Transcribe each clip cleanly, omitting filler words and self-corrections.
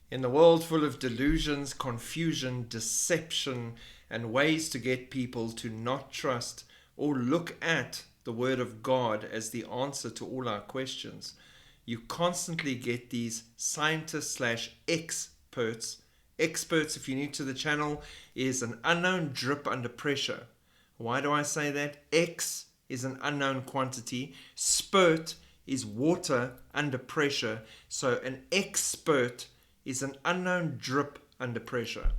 In the world full of delusions, confusion, deception, and ways to get people to not trust or look at the Word of God as the answer to all our questions, you constantly get these scientists slash experts. Experts, if you're new to the channel, is an unknown drip under pressure. Why do I say that? X is an unknown quantity. Spurt is water under pressure. So an expert is an unknown drip under pressure.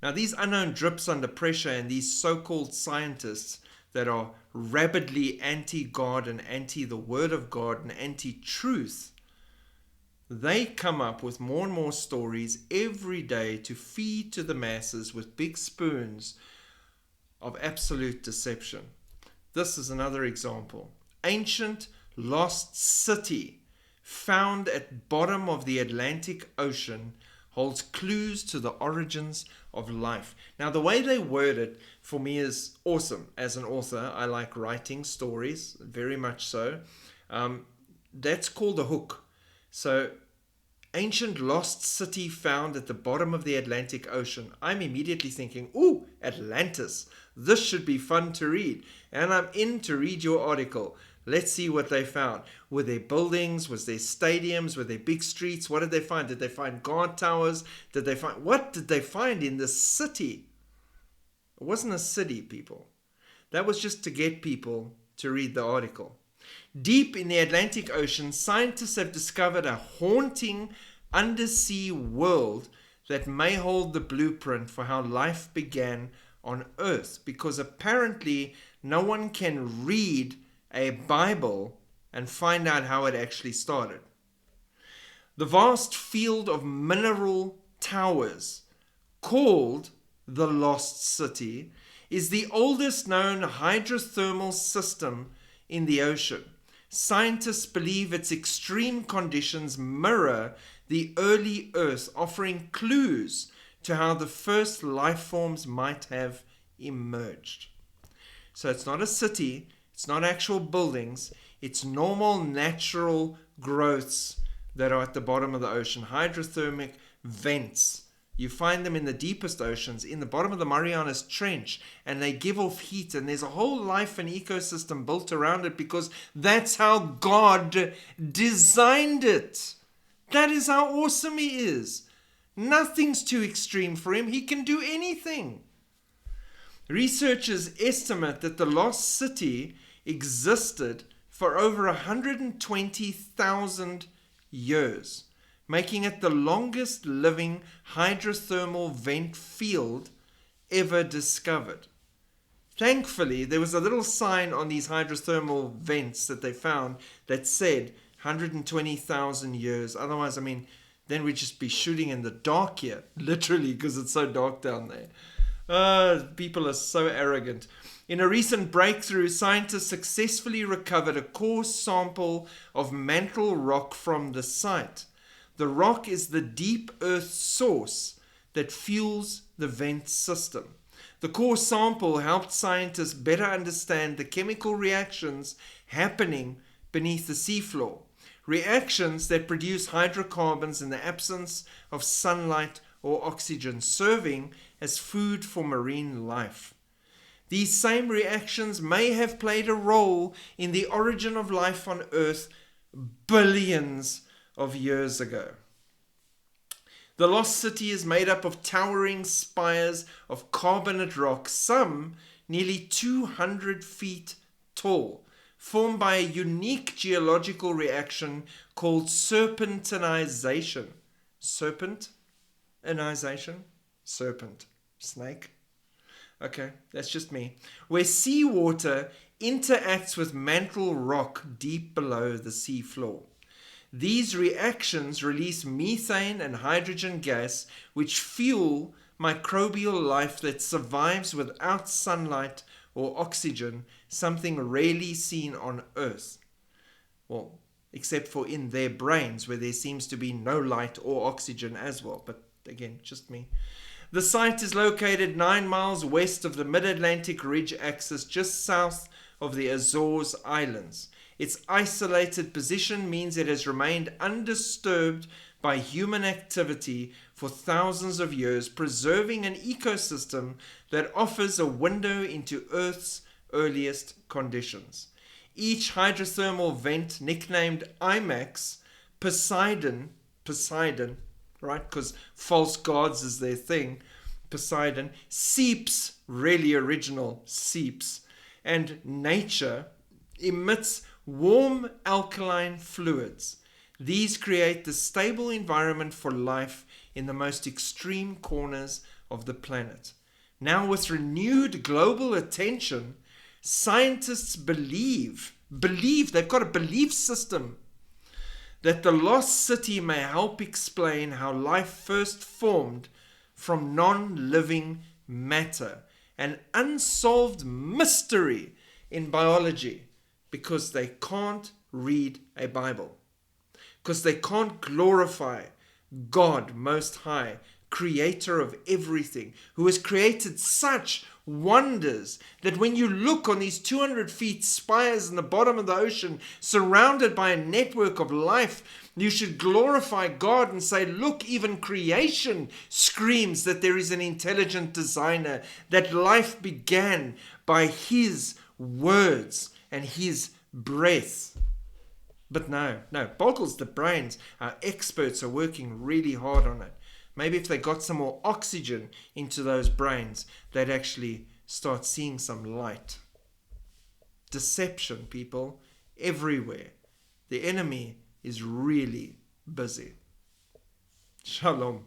Now these unknown drips under pressure and these so-called scientists that are rabidly anti-God and anti the Word of God and anti-truth, they come up with more and more stories every day to feed to the masses with big spoons of absolute deception. This is another example. Ancient lost city found at bottom of the Atlantic Ocean holds clues to the origins of life. Now the way they word it for me is awesome. As an author, I like writing stories, very much so. That's called a hook. So, ancient lost city found at the bottom of the Atlantic Ocean. I'm immediately thinking, ooh, Atlantis. This should be fun to read. And I'm in to read your article. Let's see what they found. Were there buildings? Was there stadiums? Were there big streets? What did they find? Did they find guard towers? What did they find in the city? It wasn't a city, people. That was just to get people to read the article. Deep in the Atlantic Ocean, scientists have discovered a haunting undersea world that may hold the blueprint for how life began on Earth, because apparently no one can read a Bible and find out how it actually started. The vast field of mineral towers, called the Lost City, is the oldest known hydrothermal system in the ocean. Scientists believe its extreme conditions mirror the early Earth, offering clues to how the first life forms might have emerged. So it's not a city, it's not actual buildings, it's normal natural growths that are at the bottom of the ocean, hydrothermic vents. You find them in the deepest oceans, in the bottom of the Marianas Trench, and they give off heat, and there's a whole life and ecosystem built around it because that's how God designed it. That is how awesome He is. Nothing's too extreme for Him. He can do anything. Researchers estimate that the lost city existed for over 120,000 years, making it the longest living hydrothermal vent field ever discovered. Thankfully, there was a little sign on these hydrothermal vents that they found that said 120,000 years. Otherwise, then we'd just be shooting in the dark here, literally, because it's so dark down there. People are so arrogant. In a recent breakthrough, scientists successfully recovered a core sample of mantle rock from the site. The rock is the deep earth source that fuels the vent system. The core sample helped scientists better understand the chemical reactions happening beneath the seafloor. Reactions that produce hydrocarbons in the absence of sunlight or oxygen, serving as food for marine life. These same reactions may have played a role in the origin of life on Earth billions of years ago. The lost city is made up of towering spires of carbonate rock, some nearly 200 feet tall, formed by a unique geological reaction called serpentinization. Serpentinization? Serpent. Snake? Okay, that's just me. Where seawater interacts with mantle rock deep below the sea floor. These reactions release methane and hydrogen gas, which fuel microbial life that survives without sunlight or oxygen, something rarely seen on Earth. Well, except for in their brains, where there seems to be no light or oxygen as well. But again, just me. The site is located 9 miles west of the Mid-Atlantic Ridge axis, just south of the Azores Islands. Its isolated position means it has remained undisturbed by human activity for thousands of years, preserving an ecosystem that offers a window into Earth's earliest conditions. Each hydrothermal vent, nicknamed IMAX, Poseidon, right, because false gods is their thing, Poseidon, seeps, really original, seeps, and nature emits warm alkaline fluids. These create the stable environment for life in the most extreme corners of the planet. Now, with renewed global attention, scientists believe, they've got a belief system, that the lost city may help explain how life first formed from non-living matter, an unsolved mystery in biology, because they can't read a Bible, because they can't glorify God Most High, creator of everything, who has created such wonders that when you look on these 200 feet spires in the bottom of the ocean, surrounded by a network of life, you should glorify God and say, look, even creation screams that there is an intelligent designer, that life began by his words and his breath. But no, boggles the brains. Our experts are working really hard on it. Maybe if they got some more oxygen into those brains, they'd actually start seeing some light. Deception, people, everywhere. The enemy is really busy. Shalom.